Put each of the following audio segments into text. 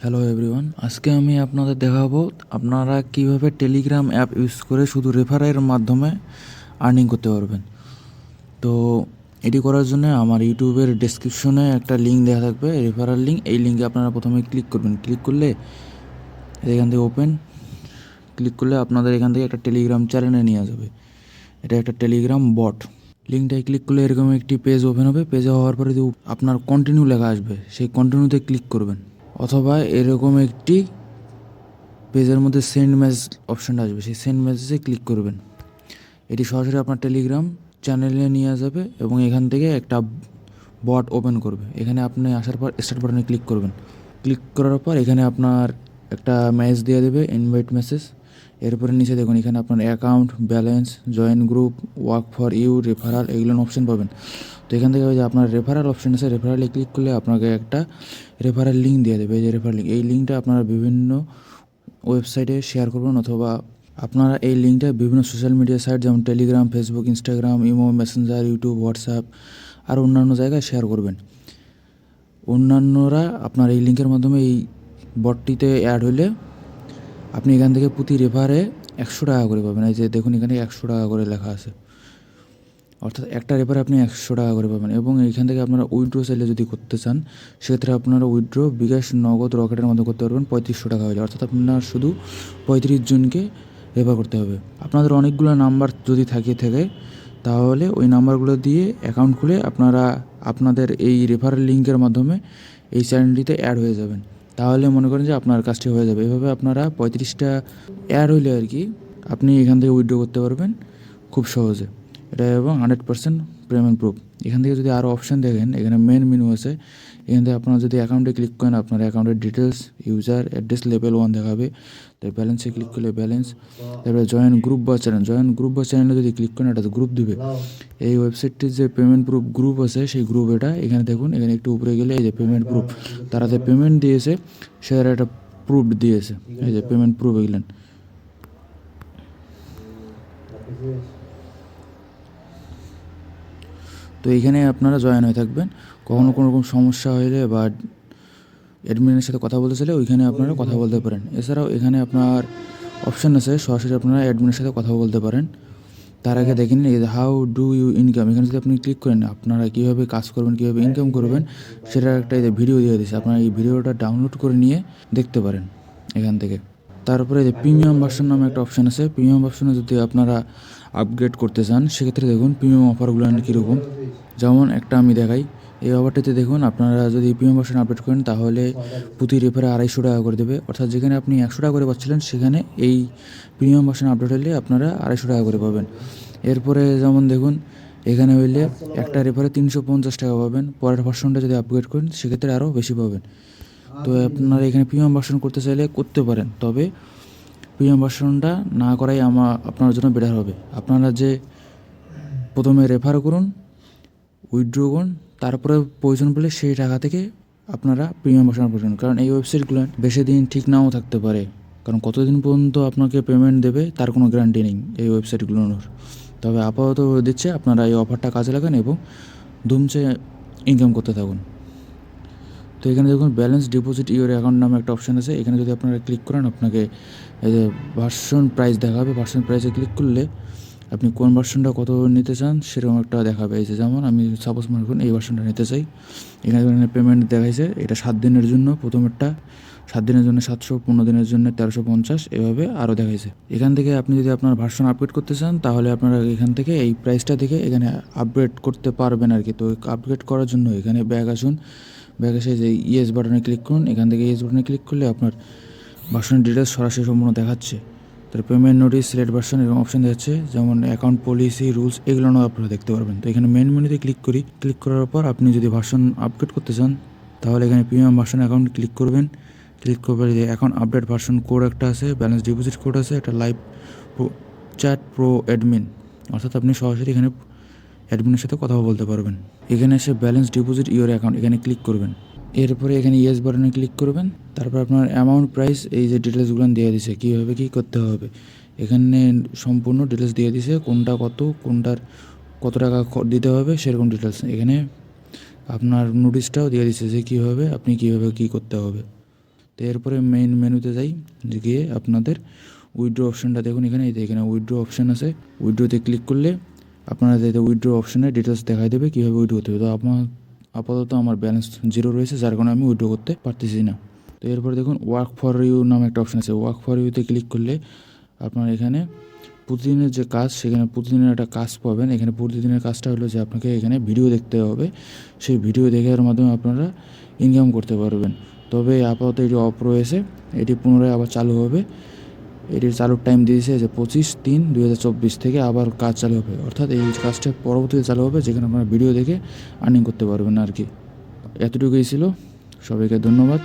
Hello everyone, আজকে আমি আপনাদের দেখাবো আপনারা কিভাবে টেলিগ্রাম অ্যাপ ইউজ করে শুধু রেফারের মাধ্যমে আর্নিং করতে পারবেন। তো এটি করার জন্য আমার ইউটিউবের ডেসক্রিপশনে একটা লিঙ্ক দেওয়া থাকবে, রেফারাল লিঙ্ক। এই লিঙ্কে আপনারা প্রথমে ক্লিক করবেন। ক্লিক করলে এখান থেকে ওপেন ক্লিক করলে আপনাদের এখান থেকে একটা টেলিগ্রাম চ্যানেলে নিয়ে যাবে। এটা একটা টেলিগ্রাম বট। লিঙ্কটায় ক্লিক করলে এরকম একটি পেজ ওপেন হবে। পেজে হওয়ার পরে যদি আপনার কন্টিনিউ লেখা আসবে, সেই কন্টিনিউতে ক্লিক করবেন, অথবা এরকম একটি পেজের মধ্যে সেন্ড মেসেজ অপশানটা আসবে, সেই সেন্ড মেসেজে ক্লিক করবেন। এটি সরাসরি আপনার টেলিগ্রাম চ্যানেলে নিয়ে যাবে এবং এখান থেকে একটা বট ওপেন করবে। এখানে আপনি আসার পর স্টার্ট বাটনে ক্লিক করবেন। ক্লিক করার পর এখানে আপনার একটা মেসেজ দিয়ে দেবে, ইনভাইট মেসেজ। এরপরে নিচে দেখুন, এখানে আপনার account, balance, join group, work for you, referral, এগুলো অপশন পাবেন। তো এখান থেকে ওই যে আপনার রেফারাল অপশন আছে, রেফারালে ক্লিক করলে আপনাকে একটা রেফারাল লিঙ্ক দিয়ে দেবে। এই যে রেফারাল লিঙ্ক, এই লিঙ্কটা আপনারা বিভিন্ন ওয়েবসাইটে শেয়ার করবেন, অথবা আপনারা এই লিঙ্কটা বিভিন্ন সোশ্যাল মিডিয়া সাইট যেমন Telegram, Facebook, Instagram, imo, Messenger, YouTube, WhatsApp আর অন্যান্য জায়গায় শেয়ার করবেন। অন্যান্যরা আপনার এই লিঙ্কের মাধ্যমে এই বটটিতে অ্যাড হলে আপনি এখান থেকে প্রতি রেফারে 100 টাকা করে পাবেন। এই যে দেখুন, এখানে 100 টাকা করে লেখা আছে, অর্থাৎ একটা রেফারে আপনি 100 টাকা করে পাবেন। এবং এইখান থেকে আপনারা উইথড্র চাইলে যদি করতে চান, সেক্ষেত্রে আপনারা উইথড্র বিকাশ, নগদ, রকেটের মধ্যে করতে পারবেন 3500 টাকা হলে। অর্থাৎ আপনার শুধু 35 জনকে রেফার করতে হবে। আপনাদের অনেকগুলো নাম্বার যদি থাকে তাহলে ওই নাম্বারগুলো দিয়ে অ্যাকাউন্ট খুলে আপনারা আপনাদের এই রেফারেল লিঙ্কের মাধ্যমে এই চ্যানেলটিতে অ্যাড হয়ে যাবেন। তাহলে মনে করেন যে আপনার কাজটি হয়ে যাবে। এভাবে আপনারা 35টা অ্যাড হইলে আর কি আপনি এখান থেকে উইথড্র করতে পারবেন খুব সহজে। এটা এবং 100% পেমেন্ট প্রুফ। এখান থেকে যদি আরও অপশান দেখেন, এখানে মেন মেনু আছে। এখান থেকে আপনারা যদি অ্যাকাউন্টে ক্লিক করেন, আপনার অ্যাকাউন্টের ডিটেলস, ইউজার অ্যাড্রেস, লেভেল 1 দেখাবে। তারপর ব্যালেন্সে ক্লিক করলে ব্যালেন্স। তারপরে জয়েন গ্রুপ বা চ্যানেল, চ্যানেলে যদি ক্লিক করেন, একটা গ্রুপ দিবে। এই ওয়েবসাইটটির যে পেমেন্ট প্রুফ গ্রুপ আছে, সেই গ্রুপ এটা। এখানে দেখুন, এখানে একটু উপরে গেলে এই যে পেমেন্ট প্রুফ, তারা যে পেমেন্ট দিয়েছে সেটার একটা প্রুফ দিয়েছে। এই যে পেমেন্ট প্রুফ এগুলেন। তো এইখানে আপনারা জয়েন হয়ে থাকবেন। কখনো কোনো রকম সমস্যা হলে বা অ্যাডমিনের সাথে কথা বলতে চাইলে ওইখানে আপনারা কথা বলতে পারেন। এছাড়াও এখানে আপনার অপশান আছে, সরাসরি আপনারা অ্যাডমিনের সাথে কথা বলতে পারেন। তার আগে দেখেন এই হাউ ডু ইউ ইনকাম, এখানে যদি আপনি ক্লিক করেন, আপনারা কীভাবে কাজ করবেন, কীভাবে ইনকাম করবেন সেটার একটা ভিডিও দিয়ে দিয়েছে। আপনারা এই ভিডিওটা ডাউনলোড করে নিয়ে দেখতে পারেন এখান থেকে। তারপরে যে প্রিমিয়াম ভার্সন নামে একটা অপশান আছে। প্রিমিয়াম ভার্সনে যদি আপনারা আপগ্রেড করতে চান, সেক্ষেত্রে দেখুন প্রিমিয়াম অফারগুলো কীরকম। যেমন একটা আমি দেখাই, এই অফারটিতে দেখুন, আপনারা যদি প্রিমিয়াম ভার্সন আপডেট করেন তাহলে প্রতি রেফারে 250 টাকা করে দেবে। অর্থাৎ যেখানে আপনি 100 টাকা করে পাচ্ছিলেন, সেখানে এই প্রিমিয়াম ভার্সন আপডেট হলে আপনারা 250 টাকা করে পাবেন। এরপরে যেমন দেখুন, এখানে হইলে একটা রেফারে 350 টাকা পাবেন। পরের ভার্সনটা যদি আপগ্রেড করেন, সেক্ষেত্রে আরও বেশি পাবেন। তো আপনারা এখানে প্রিমিয়াম ভার্সন করতে চাইলে করতে পারেন, তবে প্রিমিয়াম ভার্সনটা না করাই আপনার জন্য বেটার হবে। আপনারা যে প্রথমে রেফার করুন, উইথড্র করুন, তারপরে প্রয়োজন পড়লে সেই টাকা থেকে আপনারা প্রিমিয়াম ভার্সন করুন। কারণ এই ওয়েবসাইটগুলো বেশি দিন ঠিক নাও থাকতে পারে, কারণ কতদিন পর্যন্ত আপনাকে পেমেন্ট দেবে তার কোনো গ্যারান্টি নেই এই ওয়েবসাইটগুলোর। তবে আপাতত দিচ্ছে, আপনারা এই অফারটা কাজে লাগান এবং ধুমচে ইনকাম করতে থাকুন। তো এখানে দেখুন ব্যালেন্স ডিপোজিট ইউর অ্যাকাউন্ট নামে একটা অপশান আছে। এখানে যদি আপনারা ক্লিক করেন, আপনাকে এই যে ভার্সন প্রাইস দেখাবে। ভার্সন প্রাইসে ক্লিক করলে আপনি কোন ভার্সনটা কত নিতে চান সেরকম একটা দেখাবে। এই যে যেমন আমি সাপোজ মনে করুন এই ভার্সনটা নিতে চাই। এখানে পেমেন্ট দেখাইছে, এটা 7 দিনের জন্য। প্রথমেরটা 7 দিনের জন্য 700, 15 দিনের জন্য 1350, এভাবে আরও দেখাইছে। এখান থেকে আপনি যদি আপনার ভার্সন আপগ্রেড করতে চান, তাহলে আপনারা এখান থেকে এই প্রাইসটা দেখে এখানে আপগ্রেড করতে পারবেন আর কি। তো আপগ্রেড করার জন্য এখানে ব্যাক আসুন। ব্যাক এসে যে ইয়েস বাটনে ক্লিক করুন। এখান থেকে ইয়েস বাটনে ক্লিক করলে আপনার ভার্সনের ডিটেলস সরাসরি সম্পূর্ণ দেখাচ্ছে। তার পেমেন্ট নোটিস, সিলেক্ট ভার্সন এরকম অপশান দেখাচ্ছে, যেমন অ্যাকাউন্ট পলিসি, রুলস, এগুলো আপনারা দেখতে পারবেন। তো এখানে মেন মেনুতে ক্লিক করি। ক্লিক করার পর আপনি যদি ভার্সন আপগ্রেড করতে চান, তাহলে এখানে প্রিমিয়াম ভার্সন অ্যাকাউন্ট ক্লিক করবেন। ক্লিক করবার যে অ্যাকাউন্ট আপডেট ভার্সন কোড একটা আছে, ব্যালেন্স ডিপোজিট কোড আছে, একটা লাইভ চ্যাট প্রো অ্যাডমিন, অর্থাৎ আপনি সরাসরি এখানে অ্যাডমিনের সাথে কথাও বলতে পারবেন। এখানে এসে ব্যালেন্স ডিপোজিট ইউর অ্যাকাউন্ট এখানে ক্লিক করবেন। এরপরে এখানে ইয়েস বাটনে ক্লিক করবেন। তারপর আপনার অ্যামাউন্ট, প্রাইস, এই যে ডিটেলসগুলো দিয়ে দিছে, কীভাবে কী করতে হবে এখানে সম্পূর্ণ ডিটেলস দিয়ে দিছে। কোনটা কত, কোনটার কত টাকা দিতে হবে সেরকম ডিটেলস। এখানে আপনার নোটিশটাও দিয়ে দিছে যে কীভাবে আপনি কীভাবে কী করতে হবে। তো এরপরে মেইন মেনুতে যাই, গিয়ে আপনাদের উইথড্র অপশানটা দেখুন, এখানে এই যে এখানে উইথড্র অপশান আছে। উইথড্রোতে ক্লিক করলে আপনারা যাতে উইথড্র অপশানে ডিটেলস দেখাই দেবে কীভাবে উইথড্র করতে হবে। তো আপাতত আমার ব্যালেন্স 0 রয়েছে, যার কারণে আমি উইথড্র করতে পারতেছি না। তো এরপরে দেখুন ওয়ার্ক ফর ইউ নামে একটা অপশান আছে। ওয়ার্ক ফর ইউতে ক্লিক করলে আপনার এখানে প্রতিদিনের যে কাজ, সেখানে প্রতিদিনের একটা কাজ পাবেন। এখানে প্রতিদিনের কাজটা হলো যে আপনাকে এখানে ভিডিও দেখতে হবে, সেই ভিডিও দেখার মাধ্যমে আপনারা ইনকাম করতে পারবেন। তবে আপাতত এটি অফ রয়েছে, এটি পুনরায় আবার চালু হবে। এটির চালুর টাইম দিয়েছে যে 25/3/2024 থেকে আবার কাজ চালু হবে, অর্থাৎ এই কাজটা পরবর্তীতে চালু হবে, যেখানে আপনারা ভিডিও দেখে আর্নিং করতে পারবেন আর কি। এতটুকুই ছিল, সবাইকে ধন্যবাদ,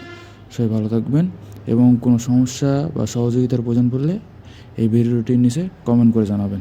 সবাই ভালো থাকবেন এবং কোনো সমস্যা বা সহযোগিতার প্রয়োজন পড়লে এই ভিডিওটির নিচে কমেন্ট করে জানাবেন।